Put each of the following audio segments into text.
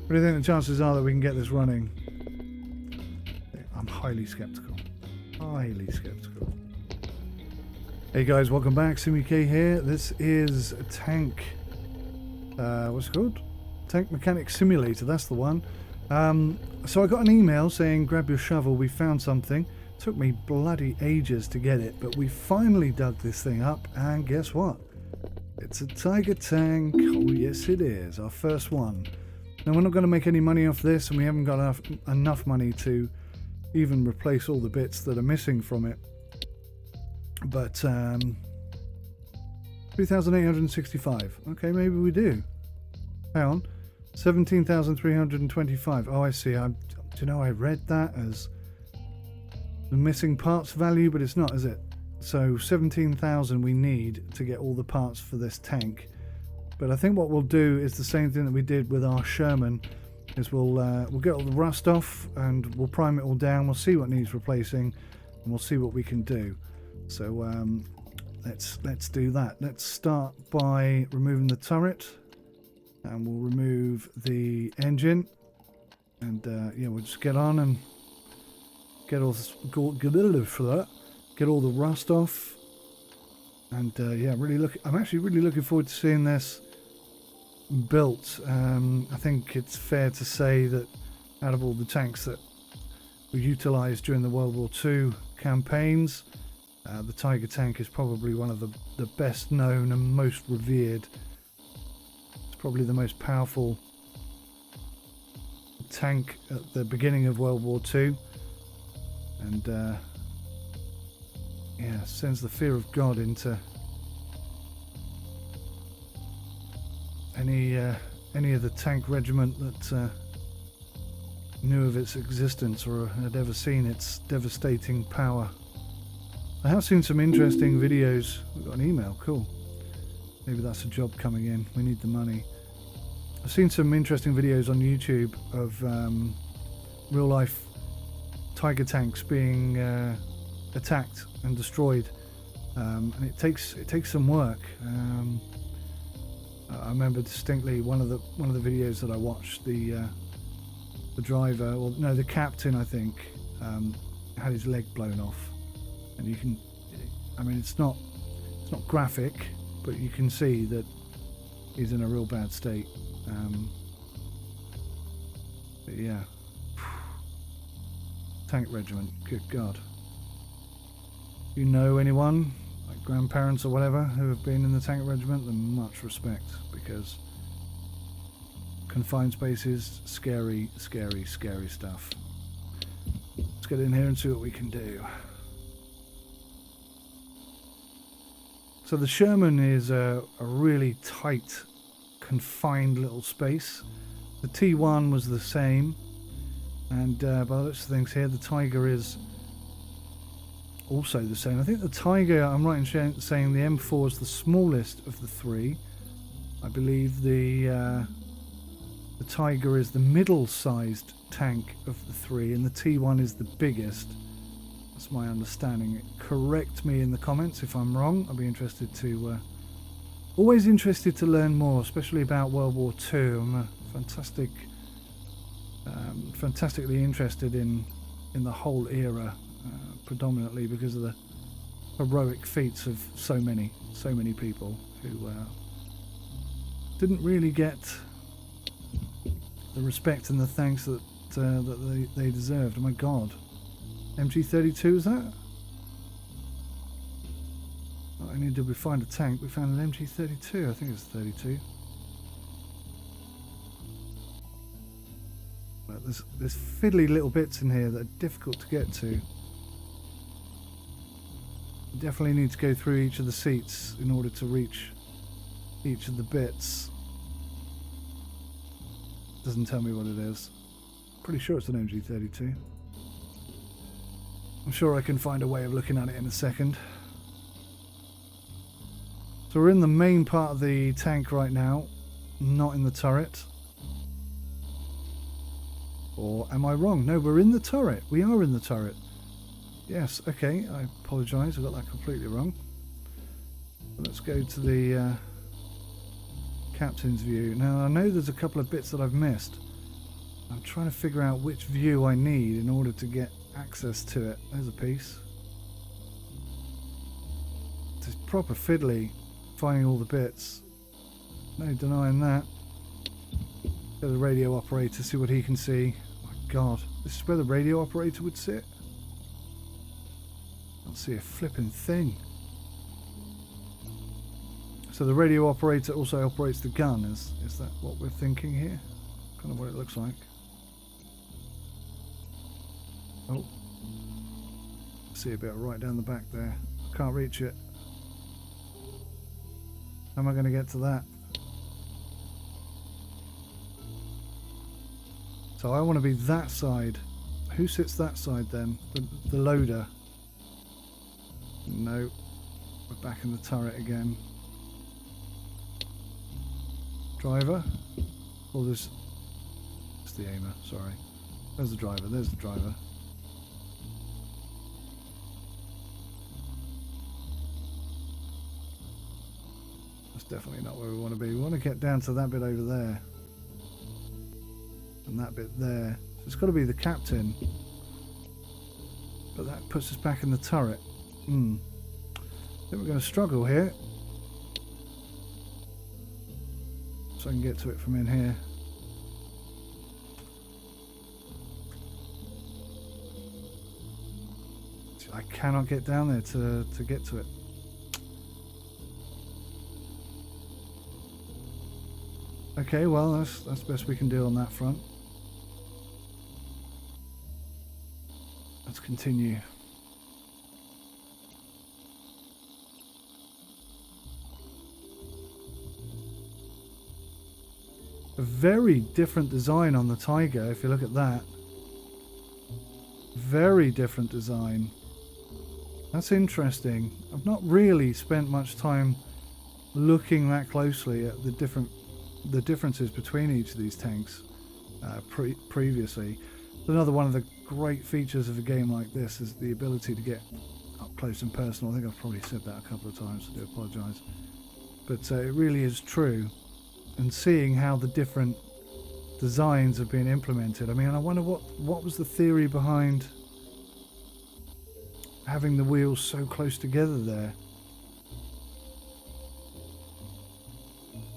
What do you think the chances are that we can get this running? I'm highly skeptical. Highly skeptical. Hey guys, welcome back. SimiK here. This is a tank. What's it called? Tank Mechanic Simulator. That's the one. So I got an email saying, grab your shovel. We found something. Took me bloody ages to get it, but we finally dug this thing up, and guess what? It's a Tiger tank. Oh yes it is. Our first one. Now we're not going to make any money off this, and we haven't got enough money to even replace all the bits that are missing from it. But 3,865. Okay, maybe we do. Hang on. 17,325. Oh, I see. Do you know, I read that as the missing parts value, but it's not, is it? So 17,000 we need to get all the parts for this tank. But I think what we'll do is the same thing that we did with our Sherman, is we'll get all the rust off and we'll prime it all down. We'll see what needs replacing, and we'll see what we can do. So let's do that. Let's start by removing the turret, and we'll remove the engine, and yeah, we'll just get on and get all the rust off. And yeah, I'm actually really looking forward to seeing this built. I think it's fair to say that out of all the tanks that were utilised during the World War II campaigns, the Tiger tank is probably one of the best known and most revered. It's probably the most powerful tank at the beginning of World War II, and yeah, sends the fear of God into any of the tank regiment that knew of its existence or had ever seen its devastating power. I have seen some interesting videos. We've got an email, cool. Maybe that's a job coming in. We need the money. I've seen some interesting videos on YouTube of real life Tiger tanks being attacked and destroyed, and it takes some work. I remember distinctly one of the videos that I watched. The driver, or no, the captain, I think, had his leg blown off, and you can, I mean, it's not graphic, but you can see that he's in a real bad state. But yeah, tank regiment. Good God. You know anyone, like grandparents or whatever, who have been in the tank regiment, then much respect, because confined spaces, scary, scary, scary stuff. Let's get in here and see what we can do. So the Sherman is a really tight, confined little space. The T1 was the same, and by the looks of things here, the Tiger is also the same. I think the Tiger, I'm right in saying the M4 is the smallest of the three. I believe the Tiger is the middle-sized tank of the three, and the T1 is the biggest. That's my understanding. Correct me in the comments if I'm wrong. I'll be interested to always interested to learn more, especially about World War II. I'm a fantastically interested in the whole era, predominantly because of the heroic feats of so many people who didn't really get the respect and the thanks that they deserved. Oh my God, MG32 is that? Not only did we find a tank, we found an MG32. I think it's 32. But there's fiddly little bits in here that are difficult to get to. You definitely need to go through each of the seats in order to reach each of the bits. Doesn't tell me what it is. Pretty sure it's an MG32. I'm sure I can find a way of looking at it in a second. So we're in the main part of the tank right now, not in the turret. Or am I wrong? No, we're in the turret. We are in the turret. Yes, okay, I apologise, I got that completely wrong. Let's go to the captain's view. Now I know there's a couple of bits that I've missed. I'm trying to figure out which view I need in order to get access to it. There's a piece. It's proper fiddly finding all the bits. No denying that. Go to the radio operator, see what he can see. Oh my god, this is where the radio operator would sit? Can't see a flipping thing. So the radio operator also operates the gun, is that what we're thinking here? Kind of what it looks like. Oh. See a bit right down the back there. Can't reach it. How am I going to get to that? So I want to be that side. Who sits that side then? The loader. No. We're back in the turret again. Driver? Or this... It's the aimer, sorry. There's the driver, there's the driver. That's definitely not where we want to be. We want to get down to that bit over there. And that bit there. So it's got to be the captain. But that puts us back in the turret. I think we're going to struggle here. So I can get to it from in here. I cannot get down there to get to it. Okay, well that's the best we can do on that front. Let's continue. A very different design on the Tiger, if you look at that. Very different design. That's interesting. I've not really spent much time looking that closely at the differences between each of these tanks previously. Another one of the great features of a game like this is the ability to get up close and personal. I think I've probably said that a couple of times, I do apologise. But it really is true. And seeing how the different designs have been implemented. I mean, I wonder what was the theory behind having the wheels so close together there.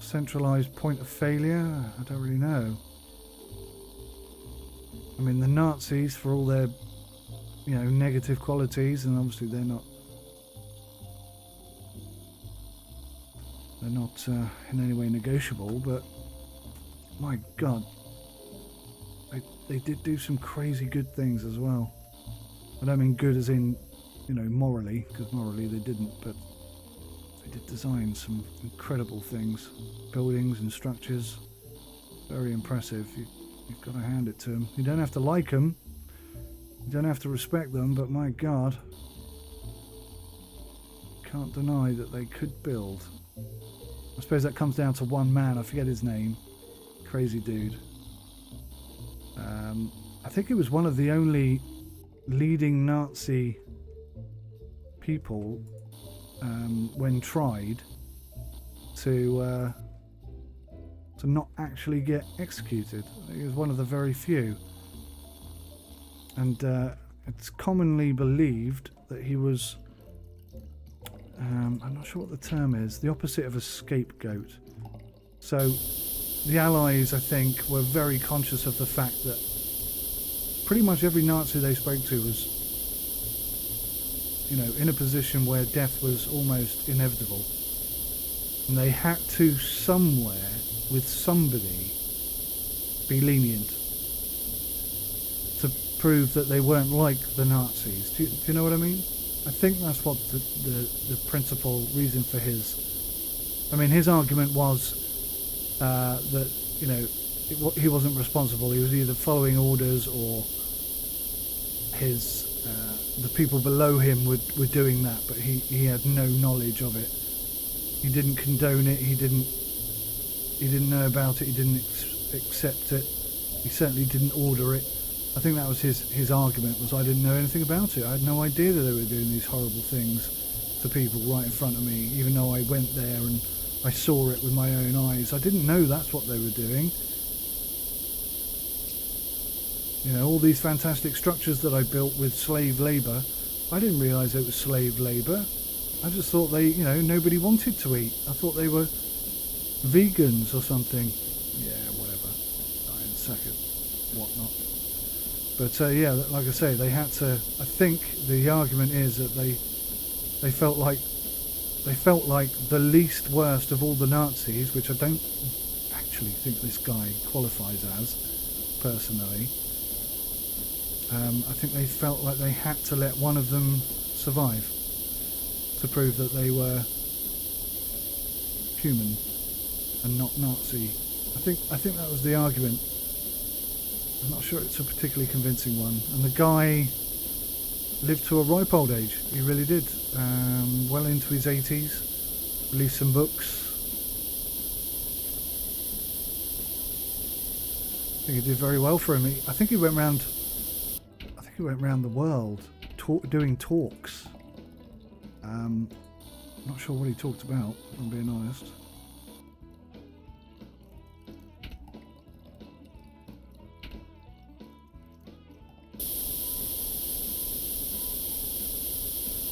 Centralized point of failure? I don't really know. I mean, the Nazis, for all their, you know, negative qualities, and obviously they're not in any way negotiable, but my god, they did do some crazy good things as well. I don't mean good as in, you know, morally, because morally they didn't, but they did design some incredible things, buildings and structures. Very impressive. You've got to hand it to them. You don't have to like them, you don't have to respect them, but my god, can't deny that they could build. I suppose that comes down to one man, I forget his name, crazy dude. I think he was one of the only leading Nazi people when tried to not actually get executed. He was one of the very few, and it's commonly believed that he was I'm not sure what the term is, the opposite of a scapegoat. So the Allies, I think, were very conscious of the fact that pretty much every Nazi they spoke to was, you know, in a position where death was almost inevitable. And they had to somewhere, with somebody, be lenient to prove that they weren't like the Nazis. Do you know what I mean? I think that's what the principal reason for his... I mean, his argument was that, you know, he wasn't responsible. He was either following orders or his the people below him were doing that, but he had no knowledge of it. He didn't condone it. He didn't know about it. He didn't accept it. He certainly didn't order it. I think that was his argument, was I didn't know anything about it. I had no idea that they were doing these horrible things to people right in front of me, even though I went there and I saw it with my own eyes. I didn't know that's what they were doing. You know, all these fantastic structures that I built with slave labour, I didn't realise it was slave labour. I just thought they, you know, nobody wanted to eat. I thought they were vegans or something. Yeah, whatever. Die in a second. Whatnot. But yeah, like I say, they had to. I think the argument is that they felt like the least worst of all the Nazis, which I don't actually think this guy qualifies as, personally. I think they felt like they had to let one of them survive to prove that they were human and not Nazi. I think that was the argument. I'm not sure it's a particularly convincing one. And the guy lived to a ripe old age. He really did. Well into his 80s. Released some books. I think he did very well for him. I think he went around the world doing talks. Not sure what he talked about, if I'm being honest.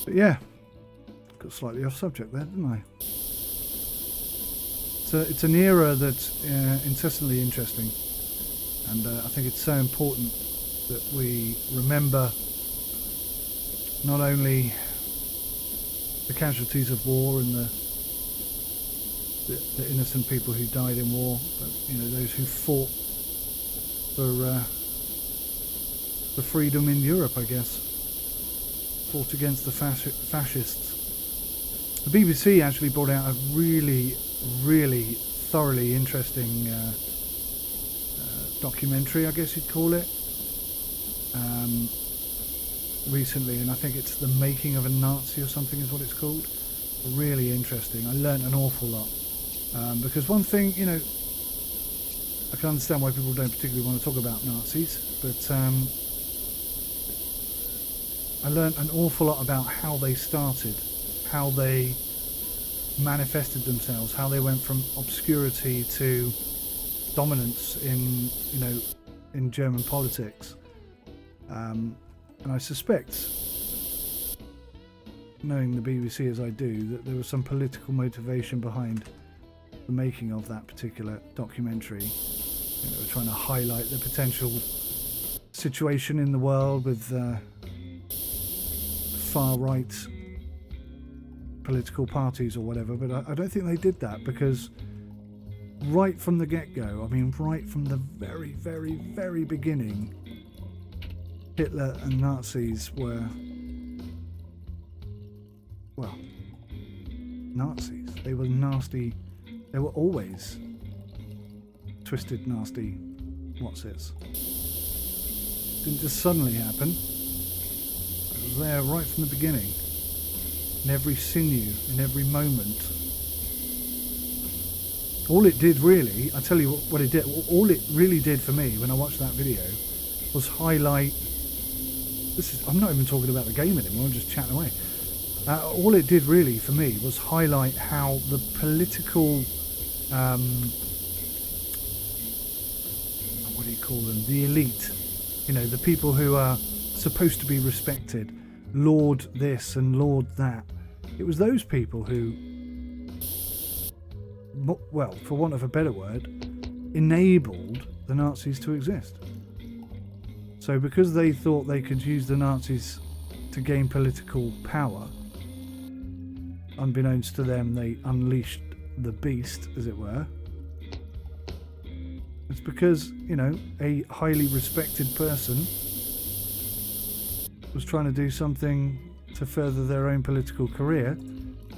But yeah, got slightly off subject there, didn't I? It's an era that's incessantly interesting, and I think it's so important that we remember not only the casualties of war and the innocent people who died in war, but you know, those who fought for freedom in Europe, I guess. Fought against the fascists. The BBC actually brought out a really thoroughly interesting documentary, I guess you'd call it, recently, and I think it's The Making of a Nazi or something is what it's called. Really interesting. I learnt an awful lot, because one thing, you know, I can understand why people don't particularly want to talk about Nazis, but I learnt an awful lot about how they started, how they manifested themselves, how they went from obscurity to dominance in, you know, in German politics. And I suspect, knowing the BBC as I do, that there was some political motivation behind the making of that particular documentary. You know, they were trying to highlight the potential situation in the world with far-right political parties or whatever, but I don't think they did that, because right from the get-go, I mean right from the very beginning, Hitler and Nazis were, well, Nazis. They were nasty. They were always twisted, nasty what's-its. Didn't just suddenly happen. It was there right from the beginning, in every sinew, in every moment. All it did really, I tell you what it did, all it really did for me when I watched that video was highlight, I'm not even talking about the game anymore, I'm just chatting away. All it did really for me was highlight how the political, what do you call them, the elite, you know, the people who are supposed to be respected, lord this and lord that. It was those people who, well, for want of a better word, enabled the Nazis to exist. So because they thought they could use the Nazis to gain political power, unbeknownst to them, they unleashed the beast, as it were. It's because, you know, a highly respected person was trying to do something to further their own political career,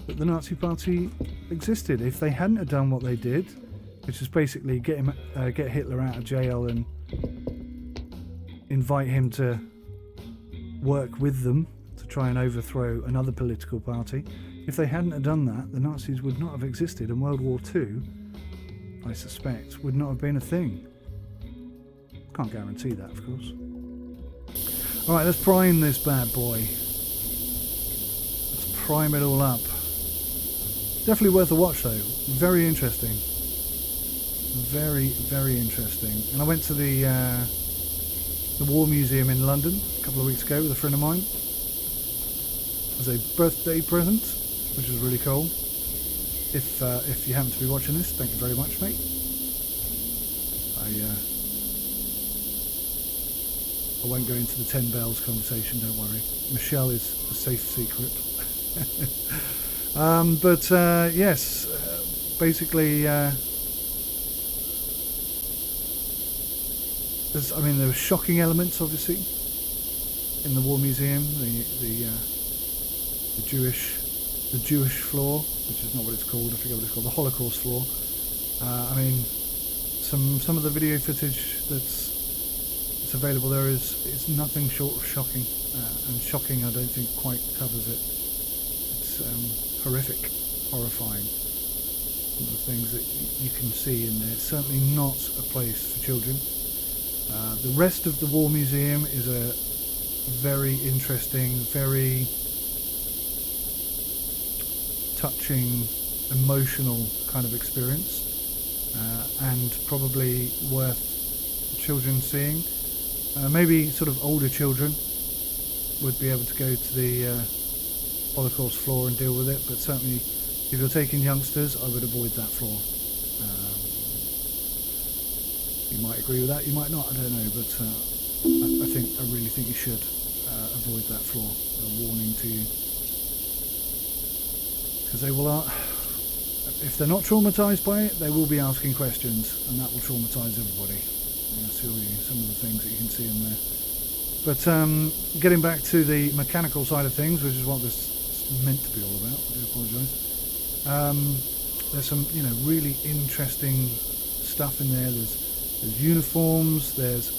that the Nazi Party existed. If they hadn't have done what they did, which is basically get Hitler out of jail and invite him to work with them to try and overthrow another political party, if they hadn't have done that, the Nazis would not have existed, and World War II, I suspect, would not have been a thing. Can't guarantee that, of course. Alright, let's prime this bad boy. Let's prime it all up. Definitely worth a watch though. Very interesting. Very interesting. And I went to the the War Museum in London a couple of weeks ago with a friend of mine as a birthday present, which was really cool. If you happen to be watching this, thank you very much, mate. I won't go into the 10 bells conversation, don't worry. Michelle is a safe secret. Yes, basically, there were shocking elements, obviously, in the War Museum. The Jewish floor, which is not what it's called. I forget what it's called. The Holocaust floor. Some of the video footage that's available there is nothing short of shocking, and shocking I don't think quite covers it. It's horrific, horrifying. Some of the things that you can see in there. It's certainly not a place for children. The rest of the War Museum is a very interesting, very touching, emotional kind of experience, and probably worth children seeing. Maybe sort of older children would be able to go to the Holocaust floor and deal with it, but certainly if you're taking youngsters, I would avoid that floor. You might agree with that, you might not, I don't know, but I really think you should avoid that floor. A warning to you, because they will, if they're not traumatised by it, they will be asking questions, and that will traumatise everybody. I assure you, some of the things that you can see in there. But getting back to the mechanical side of things, which is what this is meant to be all about, I do apologise. There's some, really interesting stuff in there. There's uniforms, there's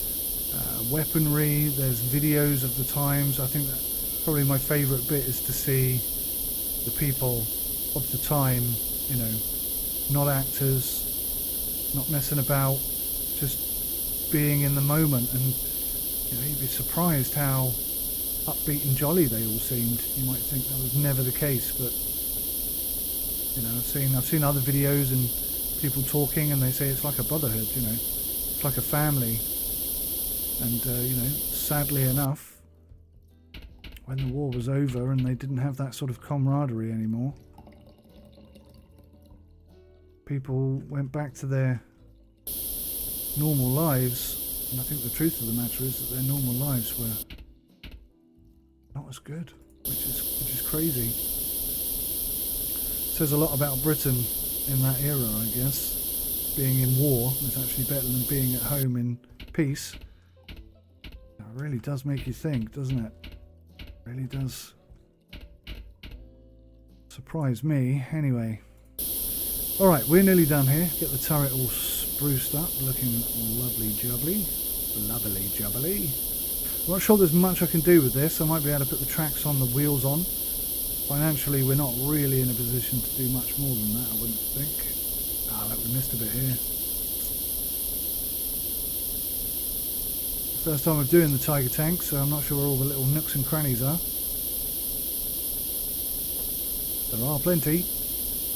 weaponry, there's videos of the times. I think that probably my favourite bit is to see the people of the time, not actors, not messing about, just being in the moment, and you'd be surprised how upbeat and jolly they all seemed. You might think that was never the case, but I've seen other videos and people talking, and they say it's like a brotherhood, it's like a family. And sadly enough, when the war was over and they didn't have that sort of camaraderie anymore, people went back to their normal lives, and I think the truth of the matter is that their normal lives were not as good, which is crazy. It says a lot about Britain in that era, I guess. Being in war is actually better than being at home in peace. It really does make you think, doesn't it? It really does surprise me. Anyway, all right, we're nearly done here. Get the turret all spruced up, looking lovely jubbly. I'm not sure there's much I can do with this. I might be able to put the tracks on, the wheels on. Financially, we're not really in a position to do much more than that, I wouldn't think. Look, we missed a bit here. First time I'm doing the Tiger tank, so I'm not sure where all the little nooks and crannies are. There are plenty,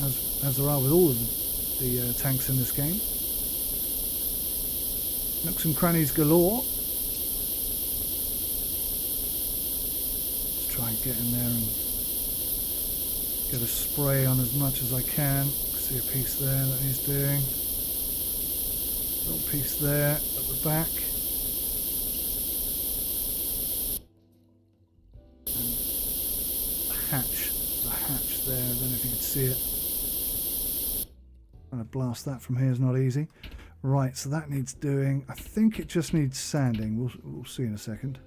as there are with all of the tanks in this game. Nooks and crannies galore. Let's try and get in there and get a spray on as much as I can. See a piece there that he's doing. Little piece there at the back. And the hatch there, I don't know if you can see it. Trying to blast that from here is not easy. Right, so that needs doing. I think it just needs sanding. We'll see in a second.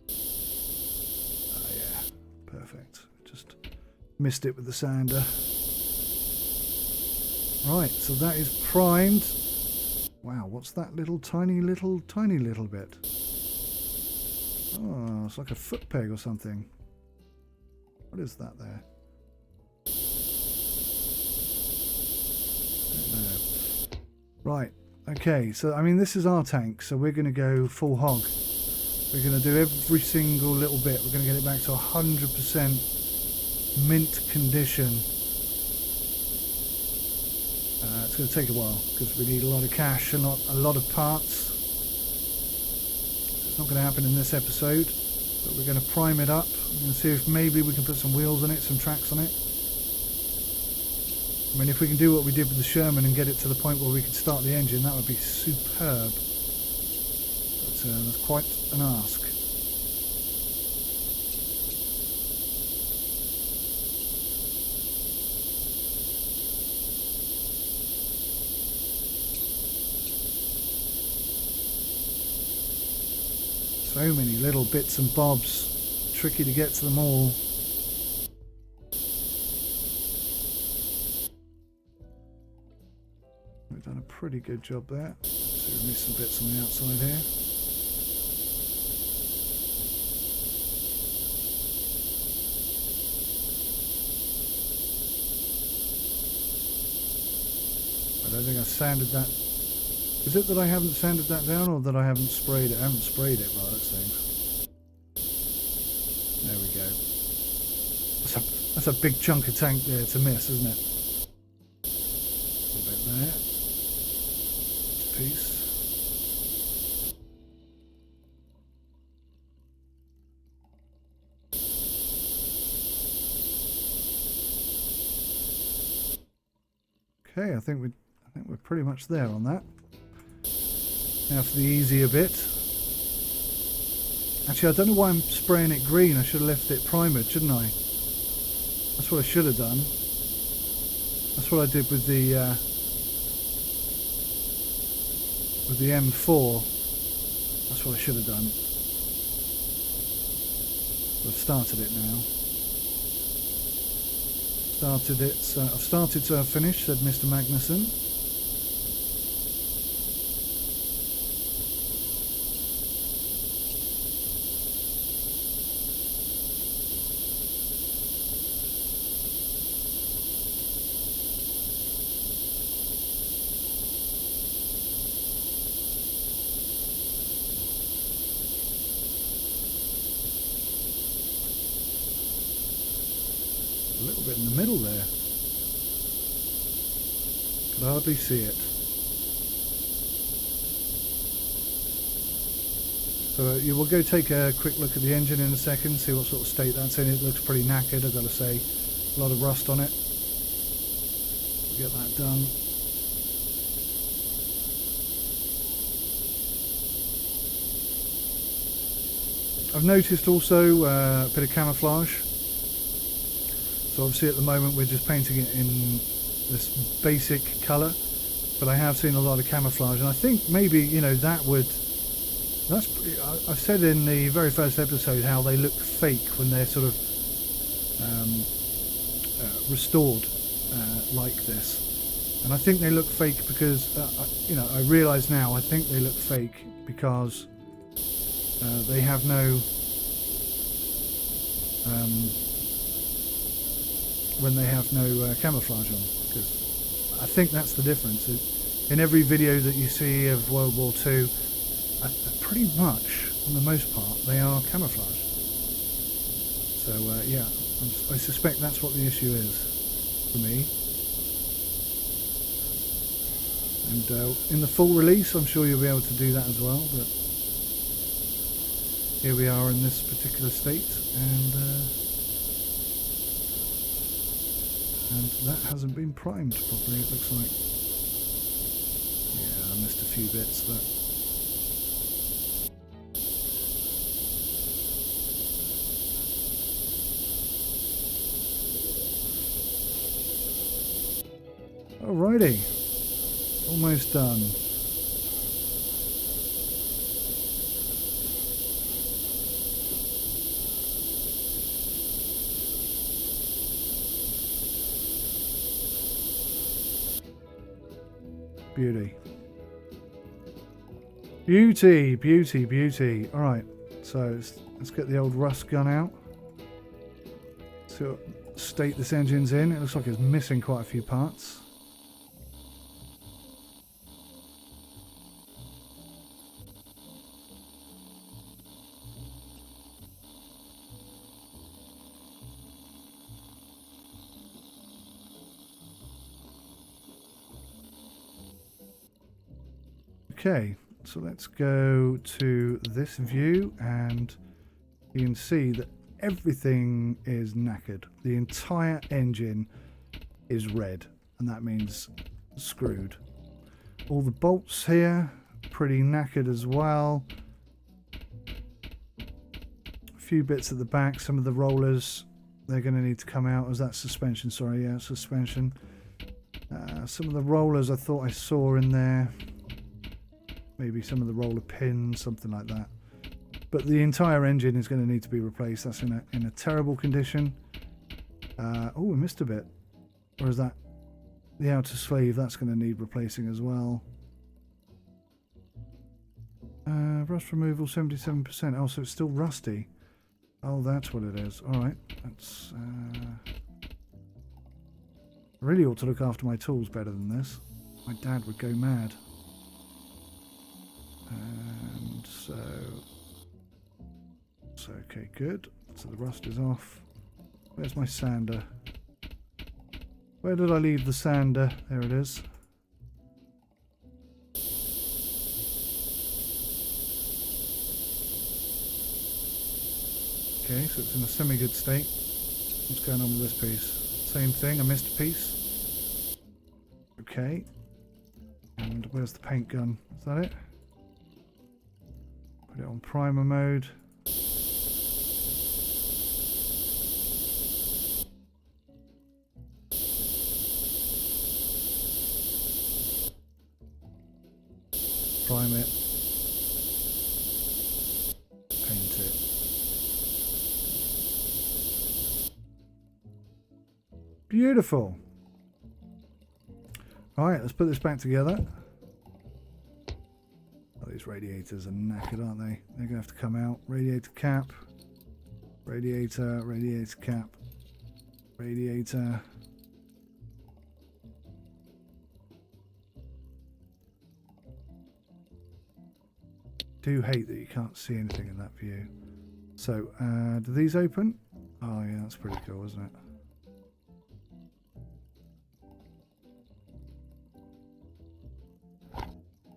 Oh yeah, perfect. Just missed it with the sander. Right, so that is primed. Wow, what's that tiny little bit? Oh, it's like a foot peg or something. What is that there? Don't know. Right, okay, so this is our tank, so we're going to go full hog. We're going to do every single little bit. We're going to get it back to 100% mint condition. It's going to take a while because we need a lot of cash and not a lot of parts. It's not going to happen in this episode, but we're going to prime it up and see if maybe we can put some wheels on it, some tracks on it. I mean, if we can do what we did with the Sherman and get it to the point where we could start the engine, that would be superb. But that's quite an ask. So many little bits and bobs, tricky to get to them all. We've done a pretty good job there. So we missed some bits on the outside here. I don't think I sanded that. Is it that I haven't sanded that down, or that I haven't sprayed it? I haven't sprayed it, right, that's things. There we go. That's a big chunk of tank there to miss, isn't it? A little bit there. Piece. Okay, I think we're pretty much there on that. Now for the easier bit. Actually, I don't know why I'm spraying it green. I should have left it primered, shouldn't I? That's what I should have done. That's what I did with the M4. That's what I should have done. I've started it now. I've started to finish, said Mr. Magnuson. A little bit in the middle there. Could hardly see it. So you will go take a quick look at the engine in a second, see what sort of state that's in. It looks pretty knackered, I've got to say. A lot of rust on it. Get that done. I've noticed also a bit of camouflage. So obviously at the moment we're just painting it in this basic colour, but I have seen a lot of camouflage, and I think maybe, you know, I've said in the very first episode how they look fake when they're sort of restored like this, and I think they look fake because you know, I realise now I think they look fake because they have no when they have no camouflage on, because I think that's the difference. In every video that you see of World War II, pretty much, for the most part, they are camouflage. So yeah, I suspect that's what the issue is for me. And in the full release, I'm sure you'll be able to do that as well, but here we are in this particular state, and that hasn't been primed properly, it looks like. Yeah, I missed a few bits, but alrighty, almost done. Beauty. Beauty, beauty, beauty. Alright, so let's get the old rust gun out. So state this engine's in. It looks like it's missing quite a few parts. Okay, So let's go to this view, and you can see that everything is knackered. The entire engine is red, and that means screwed. All the bolts here, pretty knackered as well. A few bits at the back, some of the rollers, they're going to need to come out. Was that suspension? Sorry, yeah, suspension. Some of the rollers I thought I saw in there. Maybe some of the roller pins, something like that. But the entire engine is going to need to be replaced. That's in a terrible condition. Oh, we missed a bit. Or is that the outer sleeve? That's going to need replacing as well. Rust removal 77%. Oh, so it's still rusty. Oh, that's what it is. Alright. That's... I really ought to look after my tools better than this. My dad would go mad. And so... okay, good. So the rust is off. Where's my sander? Where did I leave the sander? There it is. Okay, so it's in a semi-good state. What's going on with this piece? Same thing, I missed a piece. Okay. And where's the paint gun? Is that it? Put it on primer mode. Prime it. Paint it. Beautiful. Alright, let's put this back together. Oh, these radiators are knackered, aren't they? They're going to have to come out. Radiator cap. Radiator, radiator cap. Radiator. Do hate that you can't see anything in that view. So, do these open? Oh yeah, that's pretty cool, isn't it?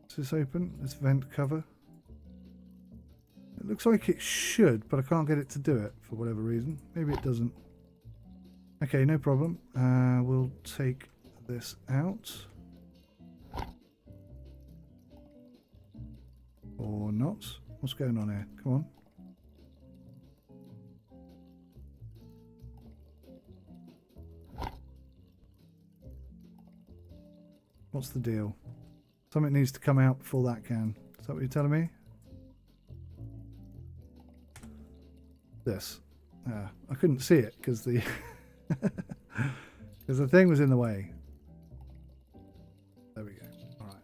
Is this open? This vent cover? It looks like it should, but I can't get it to do it for whatever reason. Maybe it doesn't. Okay, no problem. We'll take this out. Or not. What's going on here? Come on. What's the deal? Something needs to come out before that can. Is that what you're telling me? This. I couldn't see it because the because the thing was in the way. There we go. All right.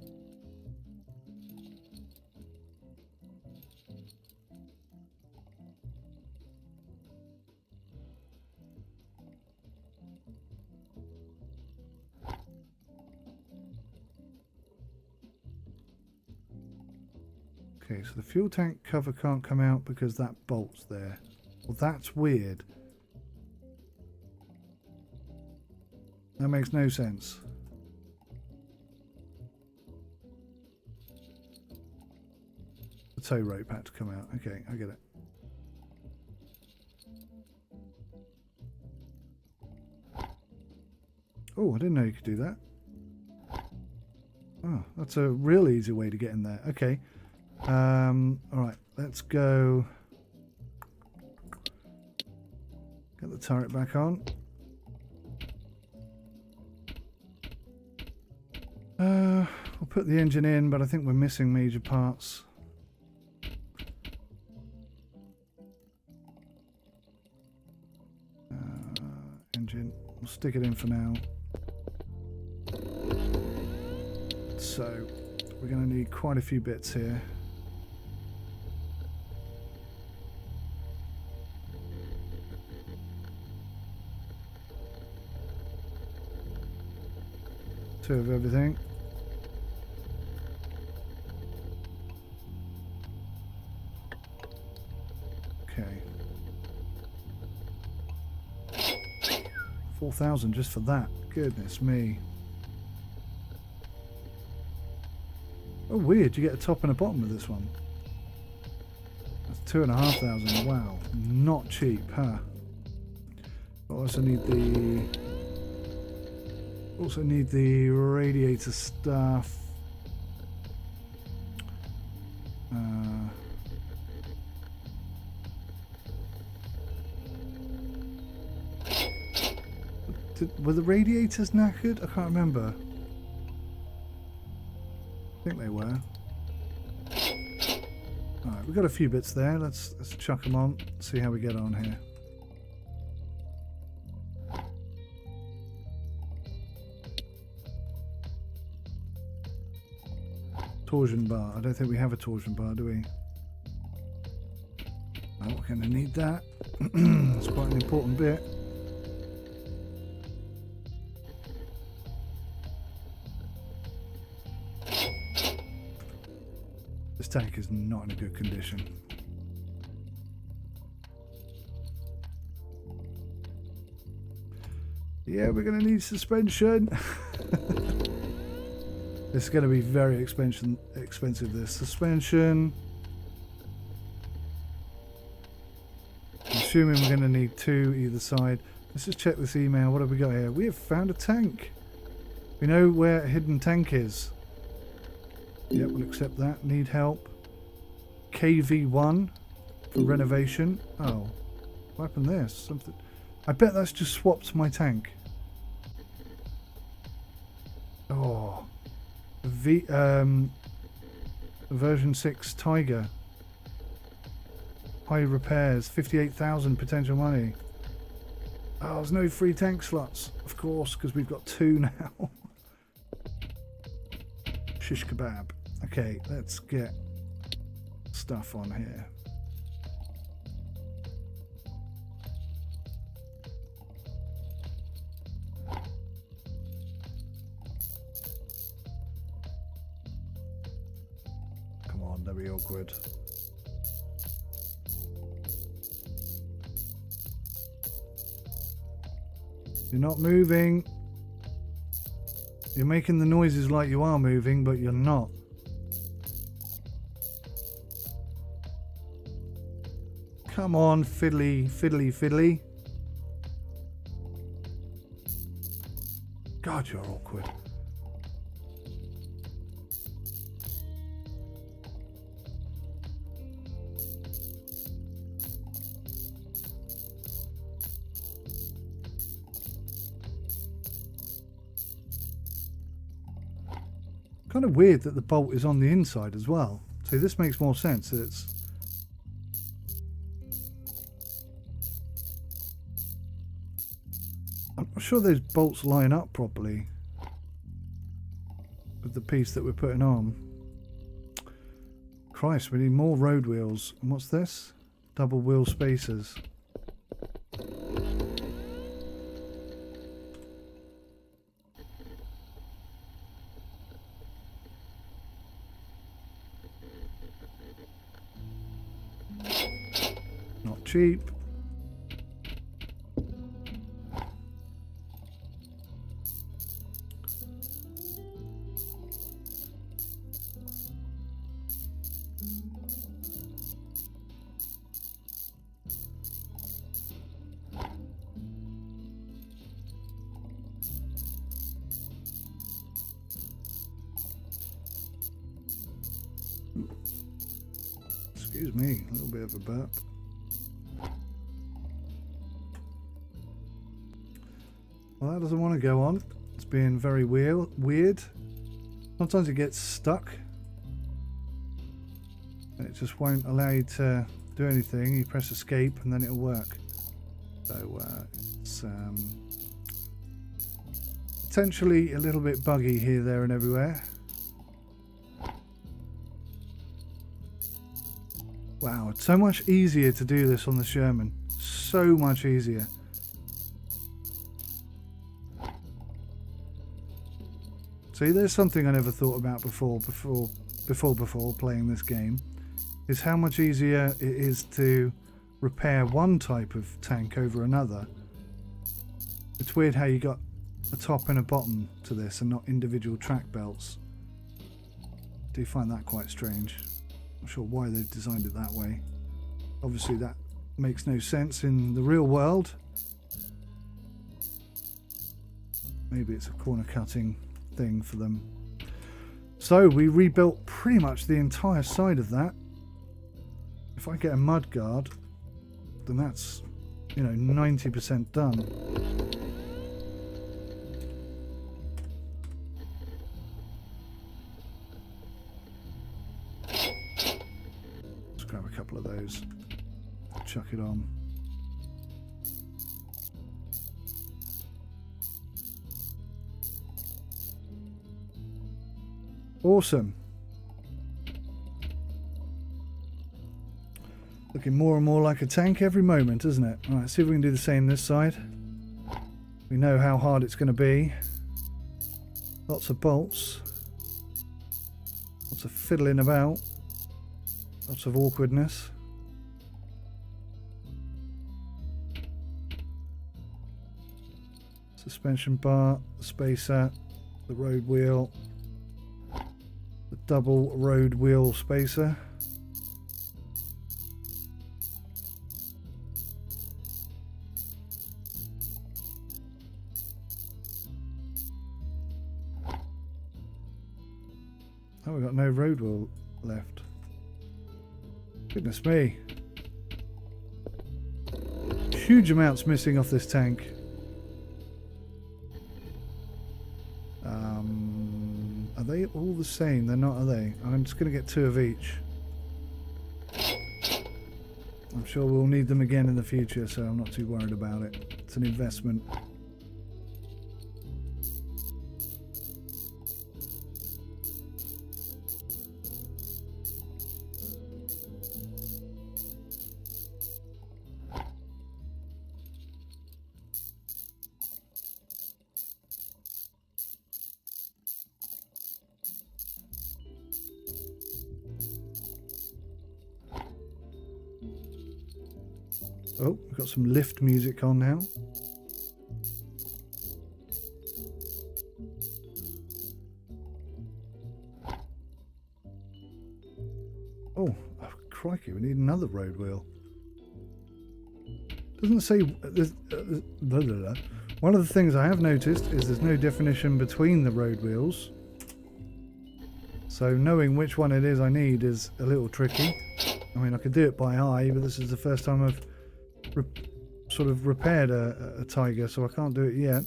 Okay, so the fuel tank cover can't come out because that bolt's there. Well, that's weird. That makes no sense. The tow rope had to come out. Okay, I get it. Oh, I didn't know you could do that. Oh, that's a real easy way to get in there. Okay. Alright, let's go. Get the turret back on. We'll put the engine in, but I think we're missing major parts. Engine, we'll stick it in for now. So, we're going to need quite a few bits here. Two of everything. Okay. 4,000 just for that. Goodness me. Oh, weird. You get a top and a bottom with this one. That's 2,500. Wow. Not cheap, huh? I also need the radiator stuff. Were the radiators knackered? I can't remember. I think they were. Alright, we've got a few bits there. Let's chuck them on, see how we get on here. Torsion bar. I don't think we have a torsion bar, do we? No, we're going to need that. That's quite an important bit. This tank is not in a good condition. Yeah, we're going to need suspension. This is going to be very expensive, this suspension. I'm assuming we're going to need 2 either side. Let's just check this email. What have we got here? We have found a tank. We know where a hidden tank is. Yep, we'll accept that. Need help. KV1 for renovation. Oh, what happened there? Something. I bet that's just swapped my tank. Oh, version 6 Tiger. High repairs. 58,000 potential money. Oh, there's no free tank slots, of course, because we've got 2 now. Shish kebab. Okay, let's get stuff on here. Come on, don't be awkward. You're not moving. You're making the noises like you are moving, but you're not. Come on, fiddly, fiddly, fiddly. God, you're awkward. Kind of weird that the bolt is on the inside as well. See, this makes more sense. It's I'm not sure those bolts line up properly with the piece that we're putting on. Christ, we need more road wheels. And what's this? Double wheel spacers. Not cheap. Excuse me, a little bit of a burp. Well, that doesn't want to go on. It's being very weird. Sometimes it gets stuck. And it just won't allow you to do anything. You press escape and then it'll work. So it's potentially a little bit buggy here, there and everywhere. Wow, it's so much easier to do this on the Sherman. So much easier. See, there's something I never thought about before playing this game, is how much easier it is to repair one type of tank over another. It's weird how you got a top and a bottom to this and not individual track belts. do find that quite strange. Not sure why they've designed it that way. Obviously that makes no sense in the real world. Maybe it's a corner cutting thing for them. So we rebuilt pretty much the entire side of that. If I get a mud guard, then that's, you know, 90% done. Let's grab a couple of those, chuck it on. Awesome. Looking more and more like a tank every moment, isn't it? Alright, see if we can do the same this side. We know how hard it's going to be. Lots of bolts. Lots of fiddling about. Lots of awkwardness. Suspension bar, the spacer, the road wheel, the double road wheel spacer. Oh, we've got no road wheel left. Goodness me. Huge amounts missing off this tank. Are they all the same? They're not, are they? I'm just going to get 2 of each. I'm sure we'll need them again in the future, so I'm not too worried about it. It's an investment. Oh, we've got some lift music on now. Oh, crikey, we need another road wheel. Doesn't say... blah, blah, blah. One of the things I have noticed is there's no definition between the road wheels. So knowing which one it is I need is a little tricky. I mean, I could do it by eye, but this is the first time I've sort of repaired a Tiger, so I can't do it yet.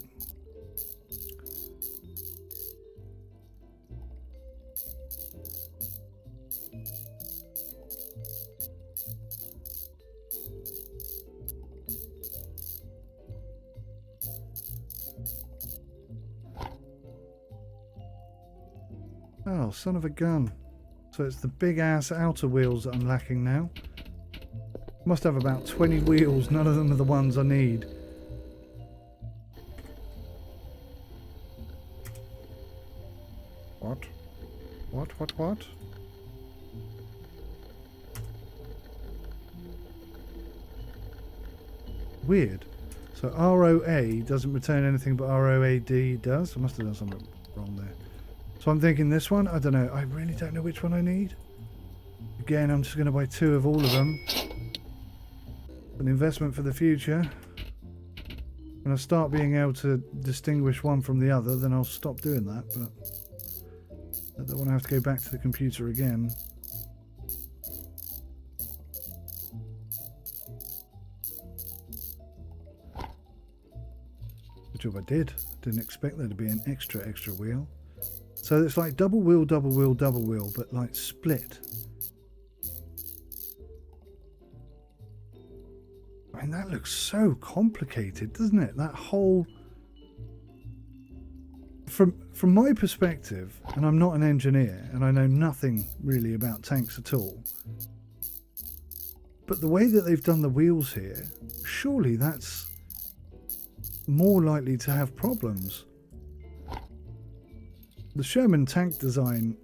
Oh, son of a gun. So it's the big ass outer wheels that I'm lacking now. Must have about 20 wheels, none of them are the ones I need. What? What? Weird. So ROA doesn't return anything but ROAD does. I must have done something wrong there. So I'm thinking this one, I don't know. I really don't know which one I need. Again, I'm just going to buy 2 of all of them. An investment for the future. When I start being able to distinguish one from the other, then I'll stop doing that, but I don't want to have to go back to the computer again. Good job I did. Didn't expect there to be an extra wheel. So it's like double wheel, but like split. I mean, that looks so complicated, doesn't it? That whole... From my perspective, and I'm not an engineer, and I know nothing really about tanks at all, but the way that they've done the wheels here, surely that's more likely to have problems. The Sherman tank design,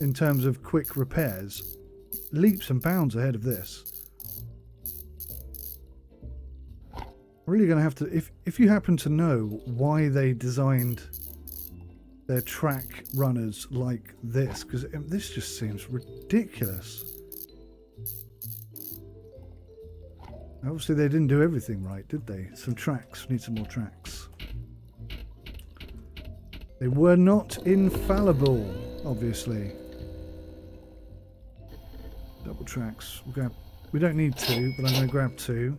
in terms of quick repairs, leaps and bounds ahead of this. Really going to have to, if you happen to know why they designed their track runners like this, because this just seems ridiculous. Obviously they didn't do everything right, did they? Some tracks, need some more tracks. They were not infallible, obviously. Double tracks. We don't need 2, but I'm going to grab 2.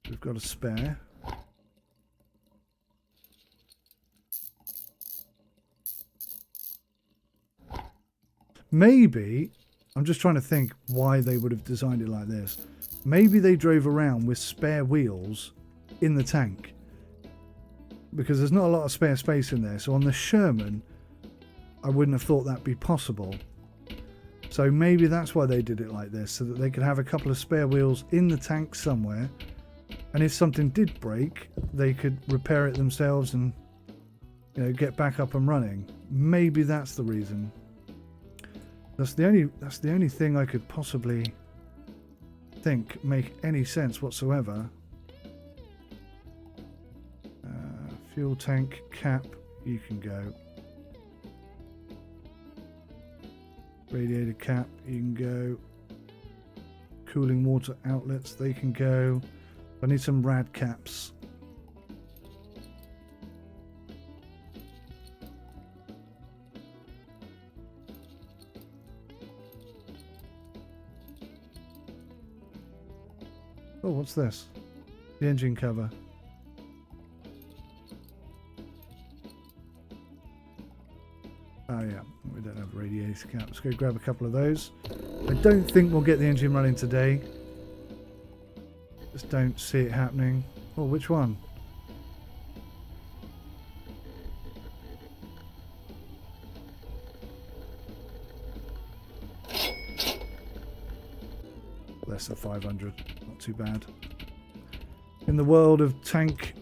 We've got a spare. Maybe, I'm just trying to think why they would have designed it like this. Maybe they drove around with spare wheels in the tank, because there's not a lot of spare space in there. So on the Sherman, I wouldn't have thought that'd be possible. So maybe that's why they did it like this, so that they could have a couple of spare wheels in the tank somewhere, and if something did break, they could repair it themselves and, you know, get back up and running. Maybe that's the reason. That's the only thing I could possibly think make any sense whatsoever. Fuel tank cap, you can go. Radiator cap, you can go. Cooling water outlets, they can go. I need some rad caps. Oh, what's this? The engine cover. Oh yeah, we don't have a radiator cap. Let's go grab a couple of those. I don't think we'll get the engine running today. Just don't see it happening. Oh, which one? Less than 500. Not too bad. In the world of tank...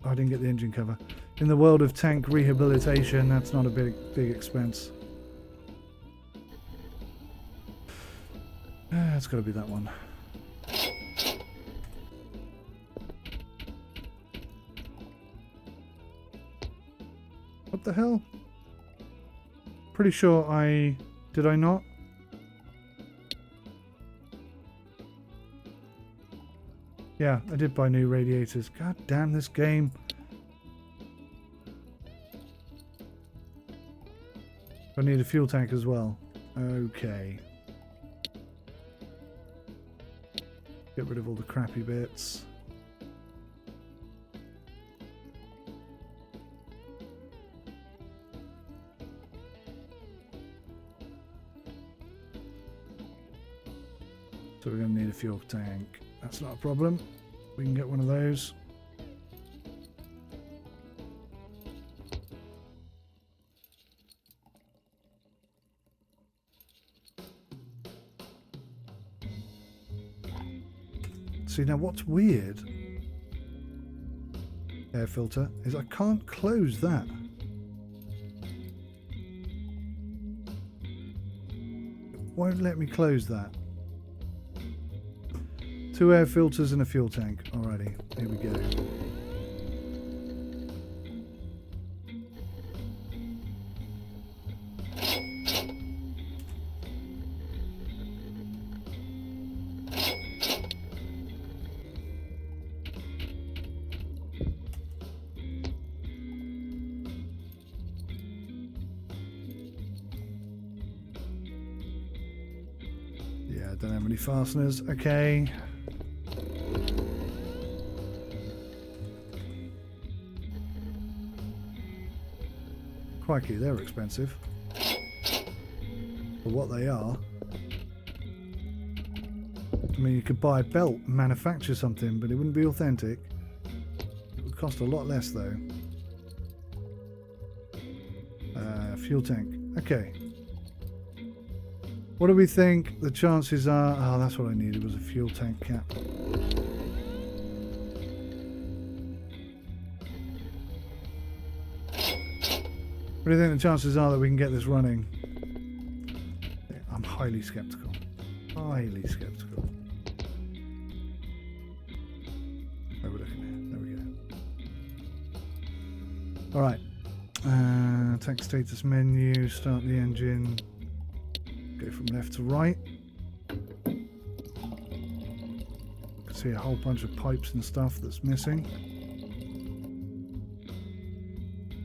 Oh, I didn't get the engine cover. In the world of tank rehabilitation, that's not a big expense. It's got to be that one. What the hell? Pretty sure I... Did I not? Yeah, I did buy new radiators. God damn this game. I need a fuel tank as well. Okay. Get rid of all the crappy bits. So we're going to need a fuel tank. That's not a problem. We can get one of those. See, now what's weird, air filter, is I can't close that. It won't let me close that. 2 air filters and a fuel tank. Alrighty, here we go. Yeah, I don't have any fasteners. Okay. Crikey, they're expensive. For what they are. I mean, you could buy a belt and manufacture something, but it wouldn't be authentic. It would cost a lot less, though. Fuel tank. Okay. What do we think the chances are? Oh, that's what I needed, was a fuel tank cap. What do you think the chances are that we can get this running? I'm highly skeptical. Highly skeptical. Overlooking here. There we go. Alright. Attack status menu, start the engine, go from left to right. Can see a whole bunch of pipes and stuff that's missing.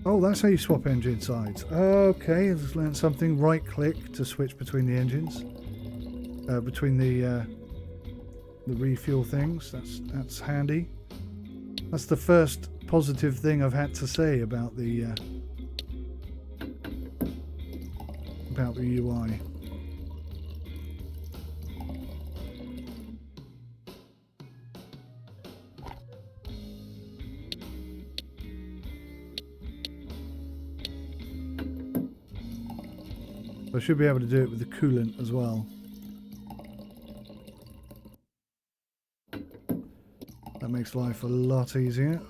Oh, that's how you swap engine sides. Okay, I've just learned something. Right click to switch between the engines, between the refuel things. That's handy. That's the first positive thing I've had to say about the UI. I should be able to do it with the coolant as well. That makes life a lot easier.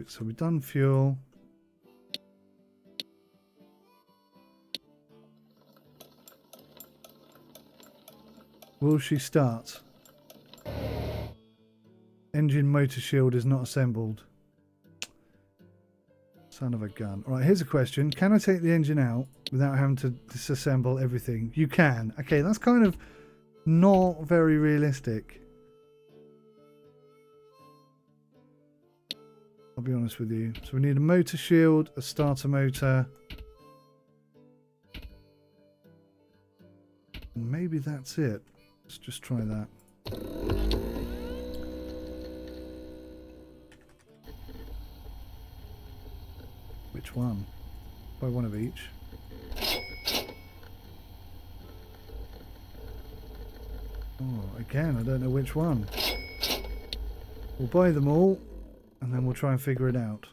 So we've done fuel. Will she start? Engine motor shield is not assembled. Son of a gun. Alright, here's a question. Can I take the engine out without having to disassemble everything? You can. Okay, that's kind of not very realistic. I'll be honest with you. So we need a motor shield, a starter motor. Maybe that's it. Let's just try that. Which one? Buy one of each. Oh, again, I don't know which one. We'll buy them all, and then we'll try and figure it out.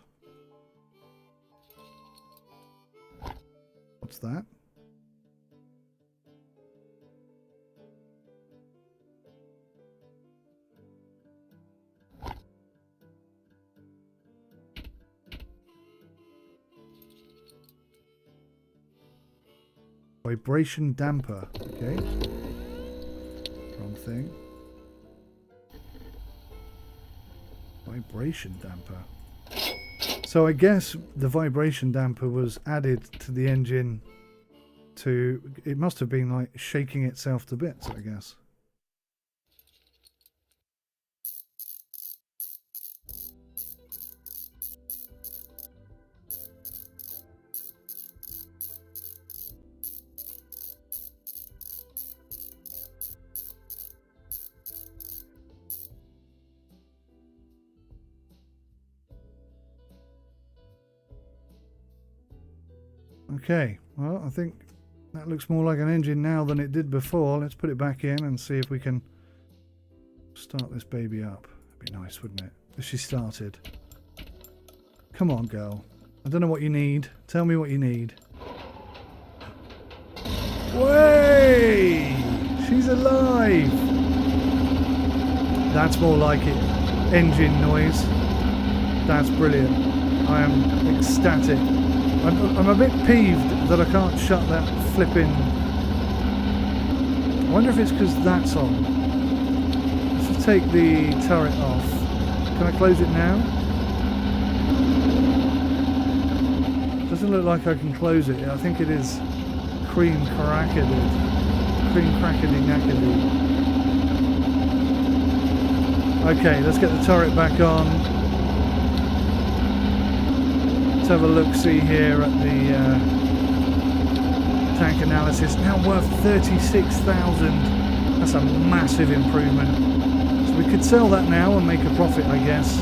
What's that? Vibration damper. Okay. Wrong thing. Vibration damper. So I guess the vibration damper was added to the engine to... It must have been like shaking itself to bits, I guess. Okay, well, I think that looks more like an engine now than it did before. Let's put it back in and see if we can start this baby up. That'd be nice, wouldn't it? If she started. Come on, girl. I don't know what you need. Tell me what you need. Way! She's alive! That's more like it. Engine noise. That's brilliant. I am ecstatic. I'm a bit peeved that I can't shut that flipping... I wonder if it's because that's on. Let's just take the turret off. Can I close it now? Doesn't look like I can close it. I think it is cream crackety. Cream crackety knackety. Okay, let's get the turret back on. Have a look-see here at the tank analysis. Now worth 36,000. That's a massive improvement. So we could sell that now and make a profit, I guess.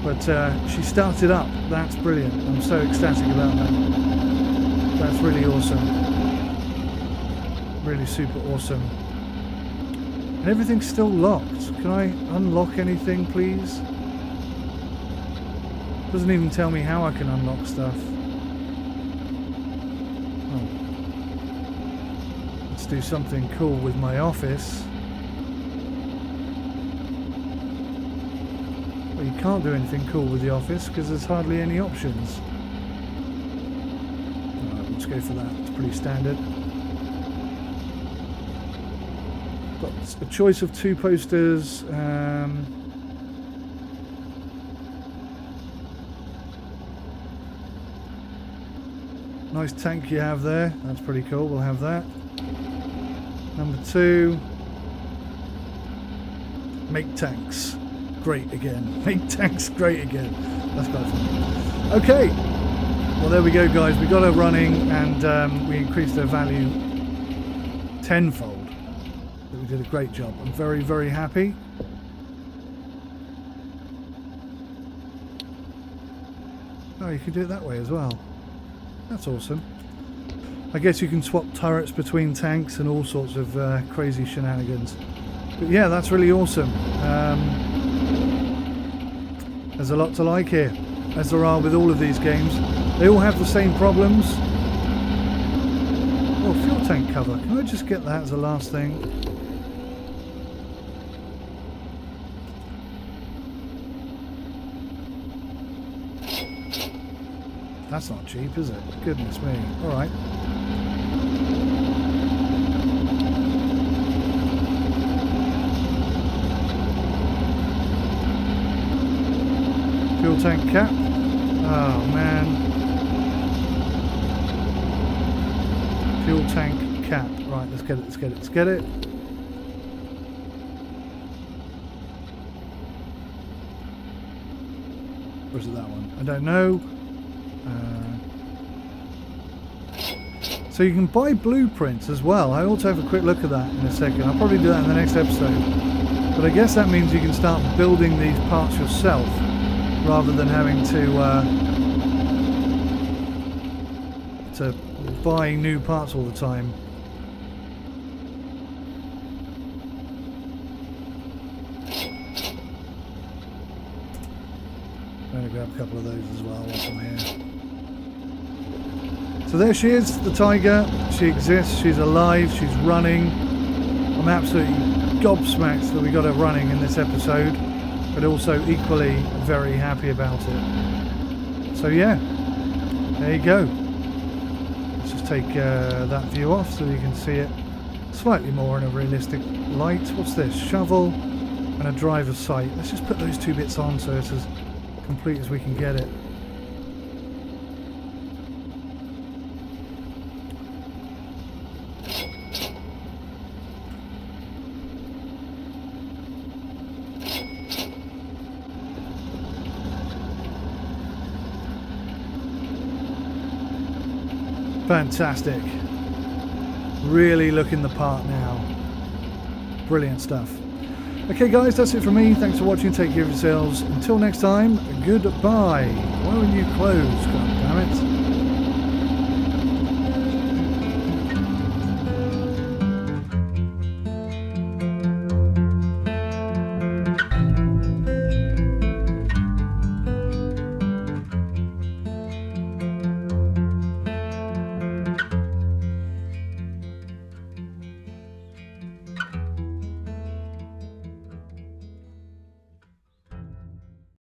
But she started up. That's brilliant. I'm so ecstatic about that. That's really awesome. Really super awesome. And everything's still locked. Can I unlock anything, please? Doesn't even tell me how I can unlock stuff. Oh. Let's do something cool with my office. Well, you can't do anything cool with the office because there's hardly any options. Alright, let's go for that. It's pretty standard. Got a choice of 2 posters. Nice tank you have there. That's pretty cool. We'll have that. Number 2. Make tanks great again. Make tanks great again. That's quite fun. Okay. Well, there we go, guys. We got her running, and we increased her value tenfold. We did a great job. I'm very, very happy. Oh, you can do it that way as well. That's awesome. I guess you can swap turrets between tanks and all sorts of crazy shenanigans. But yeah, that's really awesome. There's a lot to like here, as there are with all of these games. They all have the same problems. Oh, fuel tank cover. Can I just get that as the last thing? That's not cheap, is it? Goodness me. Alright. Fuel tank cap. Oh, man. Fuel tank cap. Right, let's get it, let's get it, let's get it. Or is it that one? I don't know. So you can buy blueprints as well. I ought to have a quick look at that in a second. I'll probably do that in the next episode. But I guess that means you can start building these parts yourself rather than having to buy new parts all the time. I'm going to grab a couple of those as well whilst I'm here. So there she is, the tiger. She exists, she's alive, she's running. I'm absolutely gobsmacked that we got her running in this episode, but also equally very happy about it. So yeah, there you go. Let's just take that view off so you can see it slightly more in a realistic light. What's this? Shovel and a driver's sight. Let's just put those 2 bits on so it's as complete as we can get it. Fantastic. Really looking the part now. Brilliant stuff. Okay guys, that's it from me. Thanks for watching. Take care of yourselves. Until next time, goodbye. Why wouldn't you close? God damn it.